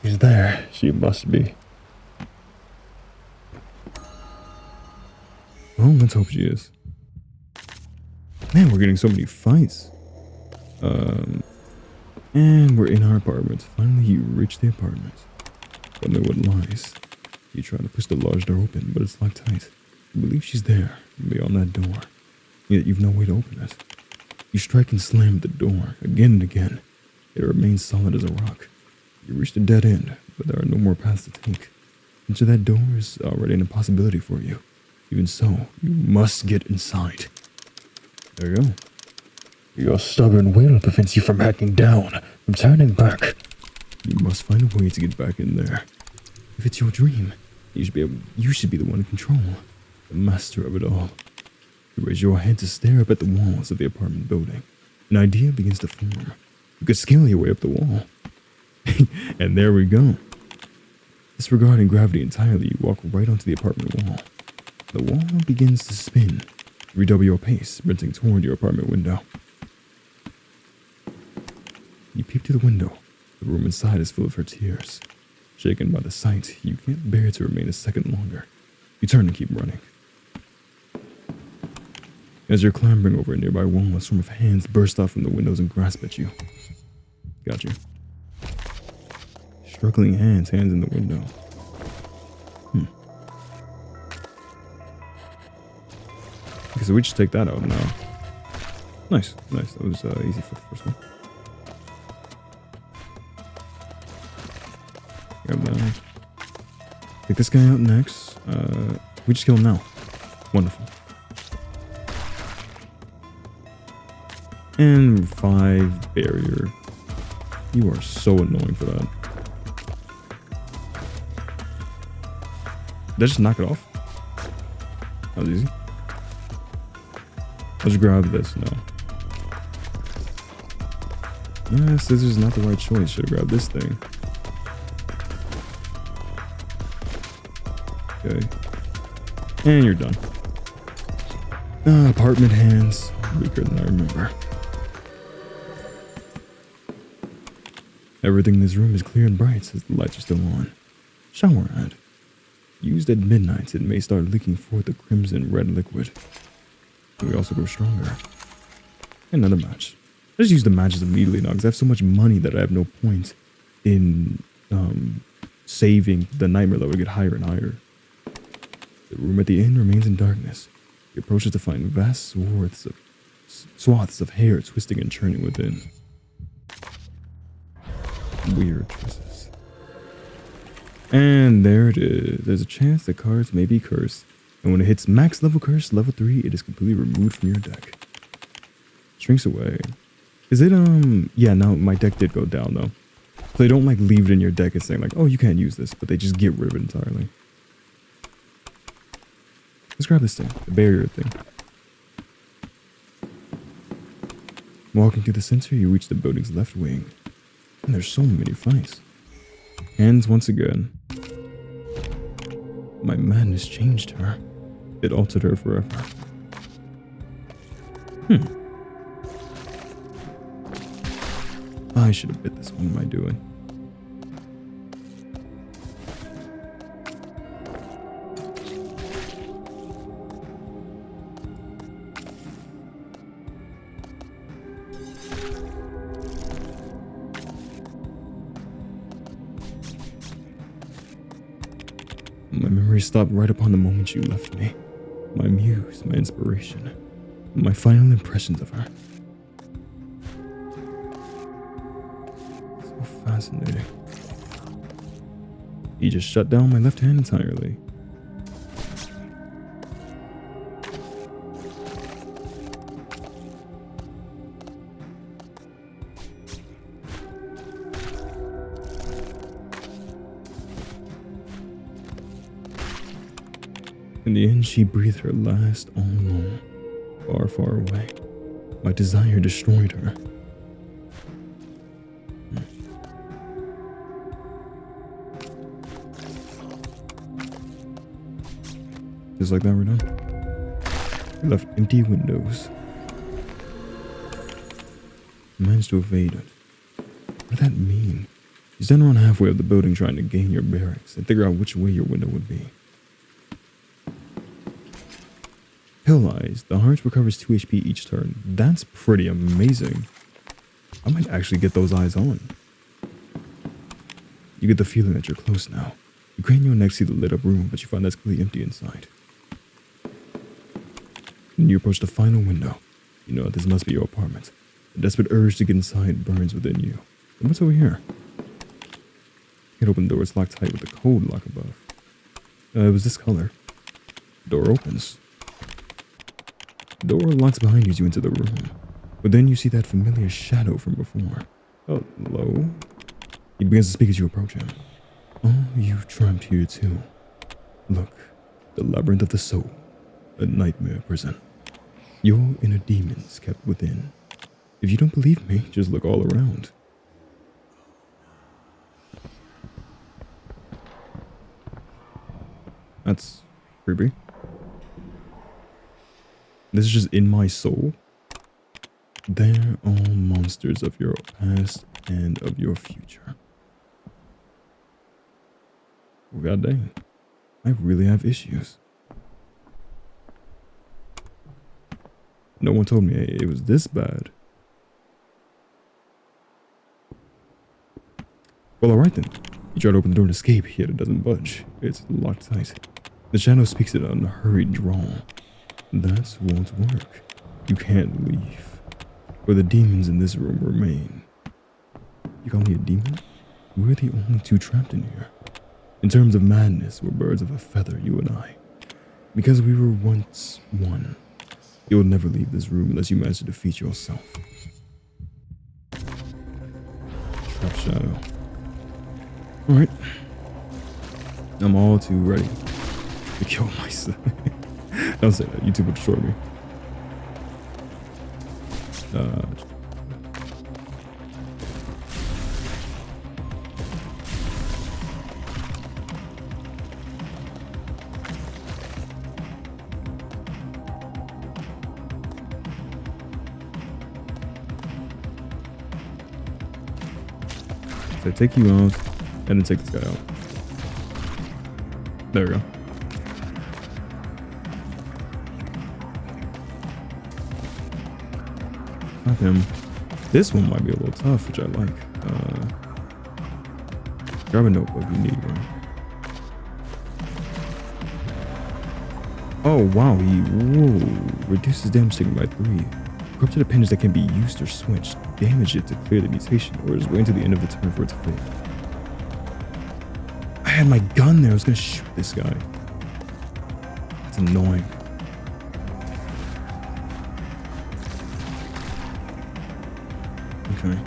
She's there. She must be. Well, let's hope she is. Man, we're getting so many fights. And we're in our apartment. Finally, you reach the apartment. Don't know what lies. You try to push the large door open, but it's locked tight. You believe she's there, beyond that door. Yet you've no way to open it. You strike and slam the door, again and again. It remains solid as a rock. You reach the dead end, but there are no more paths to take. Into that door is already an impossibility for you. Even so, you must get inside. There you go. Your stubborn will prevents you from backing down, from turning back. You must find a way to get back in there. If it's your dream, you should be the one in control, the master of it all. You raise your head to stare up at the walls of the apartment building. An idea begins to form. You could scale your way up the wall. And there we go. Disregarding gravity entirely, you walk right onto the apartment wall. The wall begins to spin. Redouble your pace, sprinting toward your apartment window. You peep through the window. The room inside is full of her tears. Shaken by the sight, you can't bear to remain a second longer. You turn and keep running. As you're clambering over a nearby wall, a swarm of hands burst out from the windows and grasp at you. Got you. Struggling hands in the window. Okay, so we just take that out now. Nice. That was easy for the first one. Grab that. Take this guy out next. We just kill him now. Wonderful. And 5 barrier. You are so annoying for that. Did I just knock it off? That was easy. Let's grab this now. Scissors is not the right choice. Should have grabbed this thing. Okay. And you're done. Apartment hands. Weaker than I remember. Everything in this room is clear and bright as the lights are still on. Shower head. Used at midnight, it may start leaking forth a crimson red liquid. We also grow stronger. Another match. Let's use the matches immediately now because I have so much money that I have no point in saving the nightmare level to get higher and higher. The room at the inn remains in darkness. He approaches to find vast swaths of hair twisting and churning within. Weird choices. And there it is. There's a chance that cards may be cursed. And when it hits max level curse, level 3, it is completely removed from your deck. Shrinks away. Is it, yeah, no, my deck did go down though. So they don't like leave it in your deck and saying like, oh, you can't use this, but they just get rid of it entirely. Let's grab this thing, the barrier thing. Walking through the center, you reach the building's left wing. And there's so many fights. Hands once again. My madness changed her. It altered her forever. I should have bit this one. What am I doing? My memory stopped right upon the moment you left me. My muse, my inspiration, my final impressions of her. So fascinating. He just shut down my left hand entirely. In the end, she breathed her last all alone, far, far away. My desire destroyed her. Just like that, we're done. We left empty windows. Managed to evade it. What did that mean? You stand around halfway up the building trying to gain your bearings and figure out which way your window would be. Paralyzed, the heart recovers 2 HP each turn. That's pretty amazing. I might actually get those eyes on. You get the feeling that you're close now. You crane your neck, see the lit up room, but you find that's clearly empty inside. When you approach the final window, you know that this must be your apartment. The desperate urge to get inside burns within you. And what's over here? You can open the door, it's locked tight with a cold lock above. It was this color. The door opens. The door locks behind you as you enter the room, but then you see that familiar shadow from before. Oh, hello? He begins to speak as you approach him. Oh, you've trapped here too. Look, the labyrinth of the soul, a nightmare prison. Your inner demons kept within. If you don't believe me, just look all around. That's creepy. This is just in my soul. They're all monsters of your past and of your future. Well, god dang. I really have issues. No one told me it was this bad. Well, alright then. You try to open the door and escape, yet it doesn't budge. It's locked tight. The shadow speaks in an unhurried drawl. That won't work. You can't leave. For the demons in this room remain. You call me a demon? We're the only two trapped in here. In terms of madness, we're birds of a feather, you and I. Because we were once one. You'll never leave this room unless you manage to defeat yourself. Trap shadow. Alright. I'm all too ready to kill myself. Don't say that. YouTube will destroy me. So take you out, and then take this guy out. There we go. Not him. This one might be a little tough, which I like. Grab a notebook, you need one. Oh, wow. Whoa. Reduces damage taken by 3. Corrupted appendage that can be used or switched. Damage it to clear the mutation, or just wait until the end of the turn for it to fade. I had my gun there. I was going to shoot this guy. It's annoying. Okay.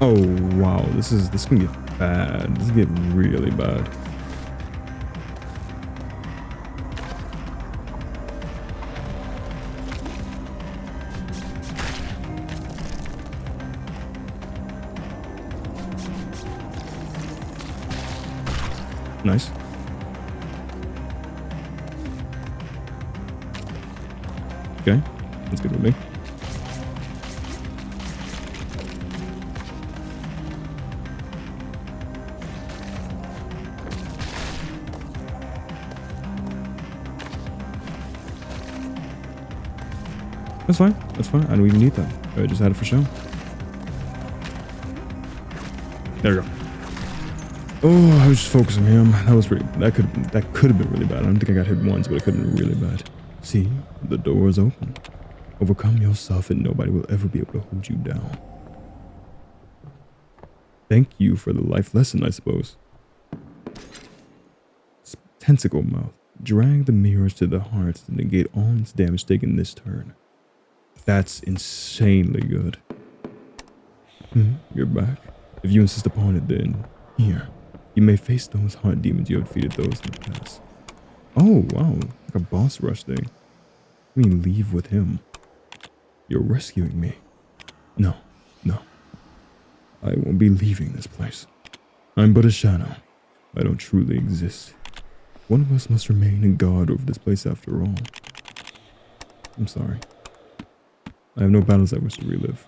Oh, wow. This can get bad. This can get really bad. Nice. Okay, that's good with me. That's fine. That's fine. I don't even need that. I just had it for show. There we go. Oh, I was just focusing on him. That could have been really bad. I don't think I got hit once, but it could have been really bad. See, the door is open. Overcome yourself and nobody will ever be able to hold you down. Thank you for the life lesson, I suppose. Tentacle mouth. Drag the mirrors to the hearts to negate all its damage taken this turn. That's insanely good. You're back. If you insist upon it, then here. You may face those heart demons you have defeated those in the past. Oh, wow. Like a boss rush thing. I mean, leave with him. You're rescuing me. No. I won't be leaving this place. I'm but a shadow. I don't truly exist. One of us must remain a god over this place after all. I'm sorry. I have no battles I wish to relive.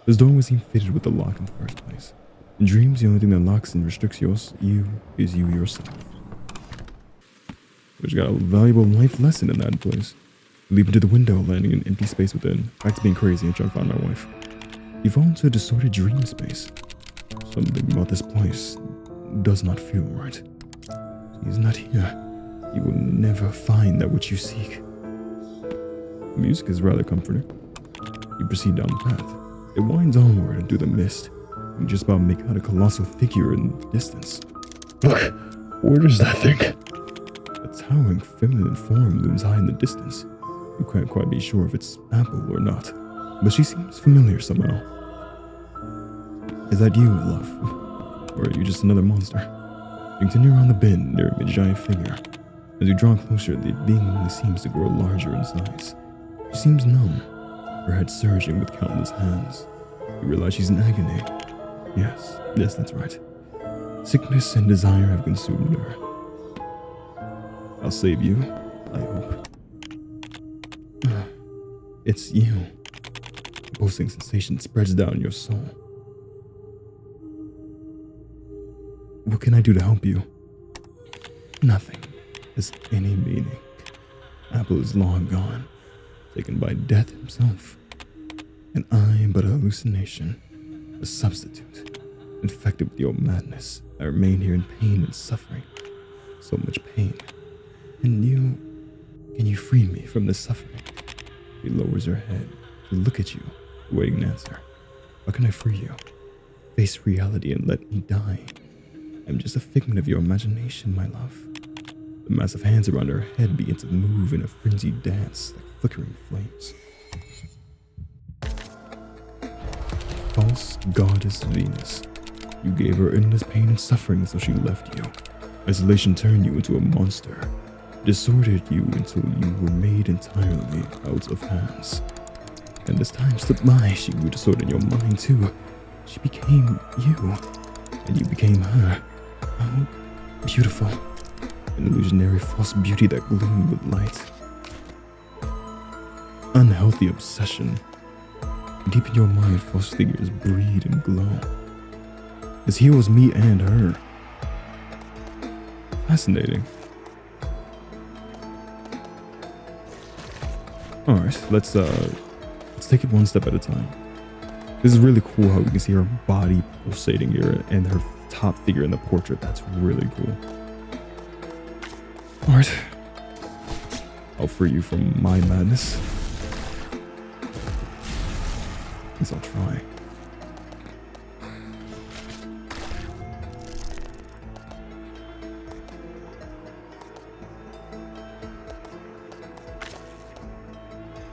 This door was even fitted with a lock in the first place. In dreams, the only thing that locks and restricts you is you yourself. Which got a valuable life lesson in that place. You leap into the window, landing in empty space within. Back to being crazy and trying to find my wife. You fall into a distorted dream space. Something about this place does not feel right. He's not here. You will never find that which you seek. The music is rather comforting. You proceed down the path. It winds onward and through the mist. You just about make out a colossal figure in the distance. Look, what is that thing? A towering feminine form looms high in the distance. You can't quite be sure if it's Apple or not, but she seems familiar somehow. Is that you, love? Or are you just another monster? You continue around the bend near a giant figure. As you draw closer, the being only seems to grow larger in size. She seems numb, her head surging with countless hands. You realize she's in agony. Yes, that's right. Sickness and desire have consumed her. I'll save you, I hope. It's you. A pulsing sensation spreads down your soul. What can I do to help you? Nothing has any meaning. Apple is long gone, taken by death himself. And I am but a hallucination, a substitute, infected with your madness. I remain here in pain and suffering. So much pain. And can you free me from this suffering? She lowers her head to look at you, waiting an answer. How can I free you? Face reality and let me die. I'm just a figment of your imagination, my love. The massive hands around her head begin to move in a frenzied dance like flickering flames. False goddess Venus. You gave her endless pain and suffering so she left you. Isolation turned you into a monster. Disordered you until you were made entirely out of hands. And as time slipped by, she grew disordered in your mind too. She became you, and you became her. Oh, beautiful. An illusionary false beauty that gloomed with light. Unhealthy obsession. Deep in your mind, false figures breed and glow. This heals me and her. Fascinating. Alright, let's take it one step at a time. This is really cool how we can see her body pulsating here and her top figure in the portrait. That's really cool. Alright. I'll free you from my madness. At least I'll try.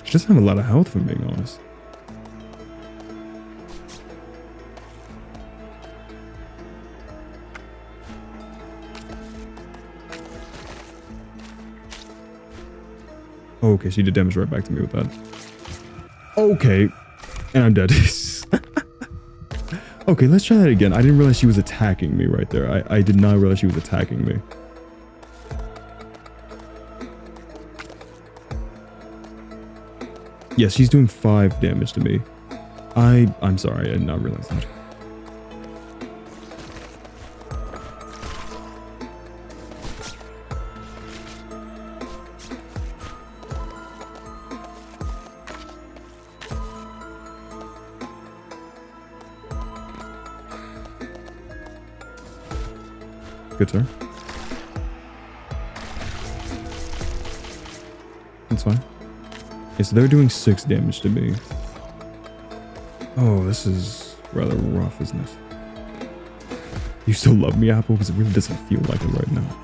She doesn't have a lot of health, if I'm being honest. Oh, okay, she did damage right back to me with that. Okay, and I'm dead. Okay, let's try that again. I didn't realize she was attacking me right there. I did not realize she was attacking me. Yes, she's doing 5 damage to me. I'm sorry, I did not realize that. Good turn. That's fine. Okay, so they're doing 6 damage to me. Oh, this is rather rough, isn't it? You still love me, Apple? Because it really doesn't feel like it right now.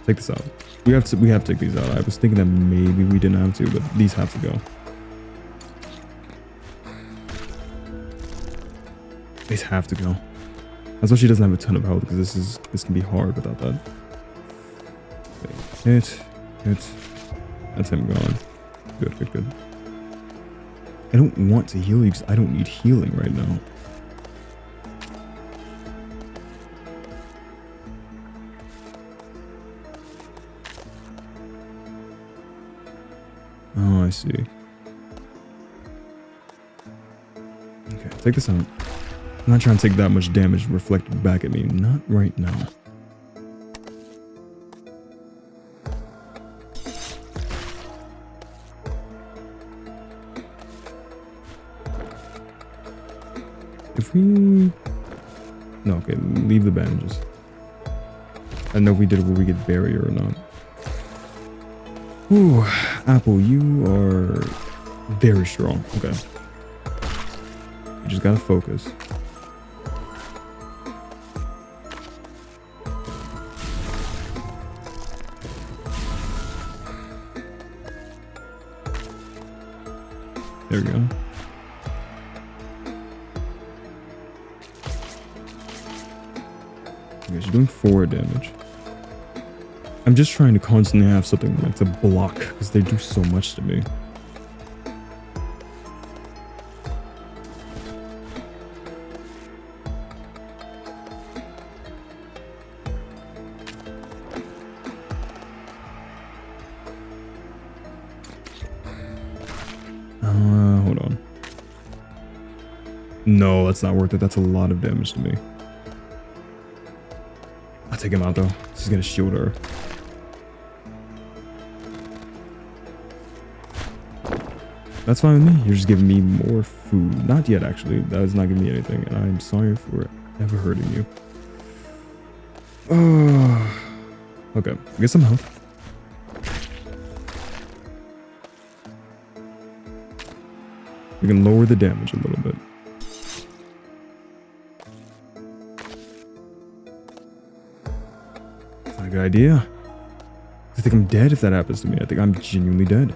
Take this out. We have to take these out. I was thinking that maybe we didn't have to, but these have to go. These have to go. That's why she doesn't have a ton of health, because this can be hard without that. Okay. Hit. That's him gone. Good. I don't want to heal you because I don't need healing right now. Oh, I see. Okay, take this out. I'm not trying to take that much damage reflected back at me. Not right now. If we... No, okay, leave the bandages. I don't know if we did it where we get barrier or not. Ooh, Apple, you are very strong. Okay. You just gotta focus. There we go. Okay, she's doing 4 damage. I'm just trying to constantly have something like to block because they do so much to me. Hold on. No, that's not worth it. That's a lot of damage to me. I'll take him out though. This is gonna shield her. That's fine with me. You're just giving me more food. Not yet, actually. That is not giving me anything. And I'm sorry for ever hurting you. Oh. Okay. Get some health. We can lower the damage a little bit. That's not a good idea. I think I'm dead if that happens to me. I think I'm genuinely dead.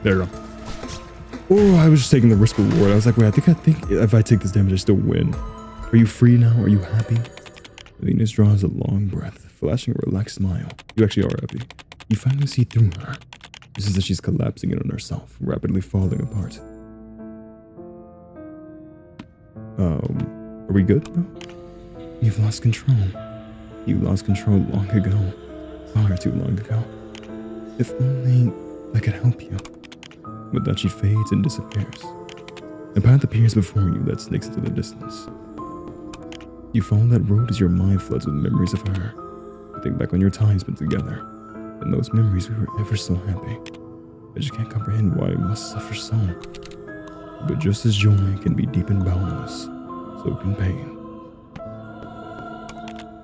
There you go. Oh, I was just taking the risk reward. I was like, wait, I think if I take this damage, I still win. Are you free now? Are you happy? Venus draws a long breath, flashing a relaxed smile. You actually are happy. You finally see through her. This is that she's collapsing in on herself, rapidly falling apart. Are we good now? You've lost control. You lost control long ago. Far too long ago. If only I could help you. With that, she fades and disappears. A path appears before you that snakes into the distance. You follow that road as your mind floods with memories of her. You think back on your time spent together. In those memories, we were ever so happy. I just can't comprehend why I must suffer so. But just as joy can be deep and boundless, so can pain.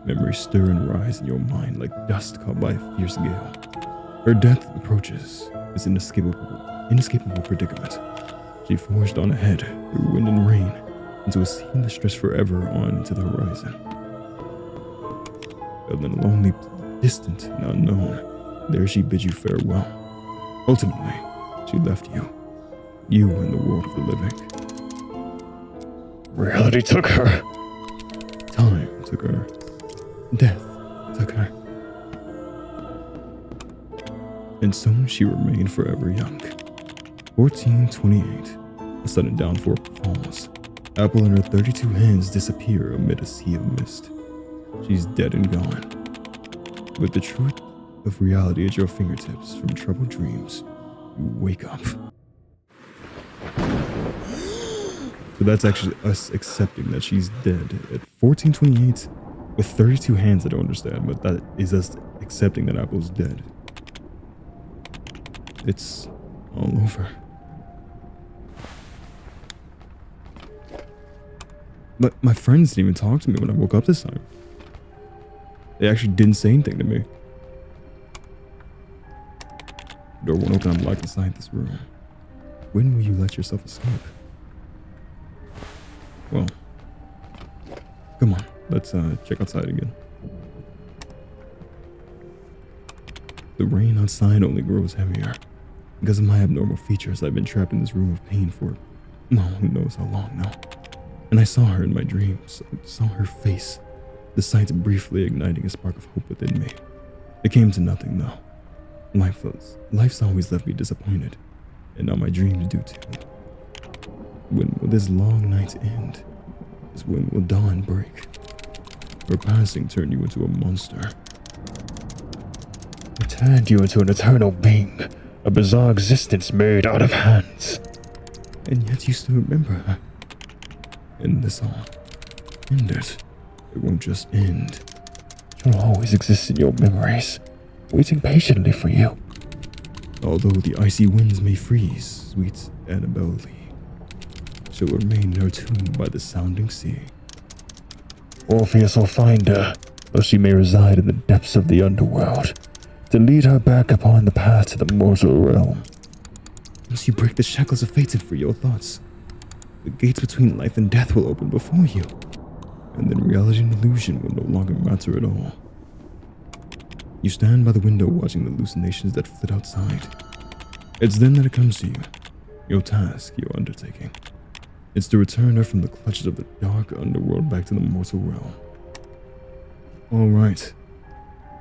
Memories stir and rise in your mind like dust caught by a fierce gale. Her death approaches, this inescapable predicament. She forged on ahead, through wind and rain, into a scene that stretched forever on into the horizon. But then lonely, distant, and unknown, there she bid you farewell. Ultimately, she left you in the world of the living. Reality took her. Time took her. Death took her. And soon she remained forever young. 1428, a sudden downpour falls. Apple and her 32 hands disappear amid a sea of mist. She's dead and gone. With the truth of reality at your fingertips from troubled dreams, you wake up. So that's actually us accepting that she's dead at 1428 with 32 hands. I don't understand, but that is us accepting that Apple's dead. It's all over. But my friends didn't even talk to me when I woke up this time. They actually didn't say anything to me. The door won't open. I'm locked inside this room. When will you let yourself escape? Well, come on. Let's check outside again. The rain outside only grows heavier. Because of my abnormal features, I've been trapped in this room of pain for, well, who knows how long now. And I saw her in my dreams. I saw her face, the sight briefly igniting a spark of hope within me. It came to nothing though. Life's always left me disappointed, and now my dreams do too. When will this long night end? When will dawn break? Her passing turned you into a monster. It turned you into an eternal being, a bizarre existence made out of hands. And yet you still remember her. End this all. End it. It won't just end. She'll always exist in your memories, waiting patiently for you. Although the icy winds may freeze, sweet Annabelle Lee, she'll remain in her tomb by the sounding sea. Orpheus will find her, though she may reside in the depths of the underworld, to lead her back upon the path to the mortal realm. Once you break the shackles of fate and free your thoughts, the gates between life and death will open before you, and then reality and illusion will no longer matter at all. You stand by the window watching the hallucinations that flit outside. It's then that it comes to you, your task, your undertaking. It's to return her from the clutches of the dark underworld back to the mortal realm. Alright,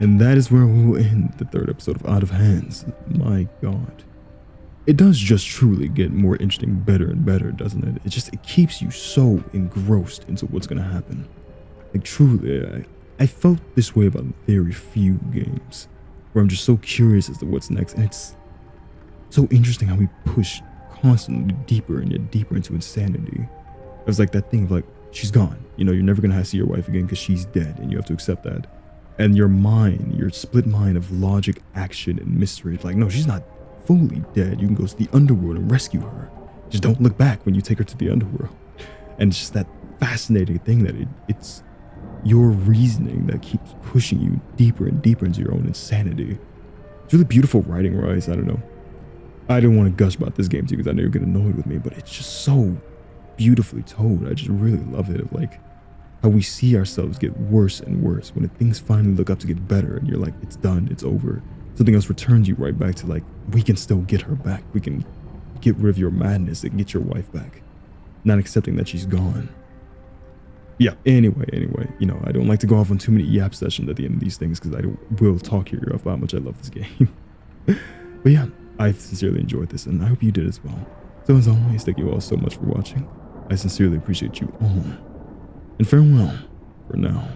and that is where we will end the third episode of Out of Hands. My god. It does just truly get more interesting, better and better, doesn't it? It keeps you so engrossed into what's gonna happen. Like truly, I felt this way about very few games, where I'm just so curious as to what's next, and it's so interesting how we push constantly deeper and yet deeper into insanity. It was like that thing of like, she's gone. You know, you're never gonna see your wife again because she's dead, and you have to accept that. And your mind, your split mind of logic, action, and mystery, it's like, no, she's not fully dead. You can go to the underworld and rescue her. Just don't look back when you take her to the underworld. And it's just that fascinating thing that it's your reasoning that keeps pushing you deeper and deeper into your own insanity. It's really beautiful writing, Rise. I don't know. I didn't want to gush about this game too because I know you're getting annoyed with me, but it's just so beautifully told. I just really love it. Of like how we see ourselves get worse and worse when things finally look up to get better, and you're like, it's done, it's over. Something else returns you right back to like, we can still get her back. We can get rid of your madness and get your wife back. Not accepting that she's gone. Yeah, anyway, you know, I don't like to go off on too many yap sessions at the end of these things because I will talk your ear off about how much I love this game. But yeah, I sincerely enjoyed this, and I hope you did as well. So as always, thank you all so much for watching. I sincerely appreciate you all. And farewell for now.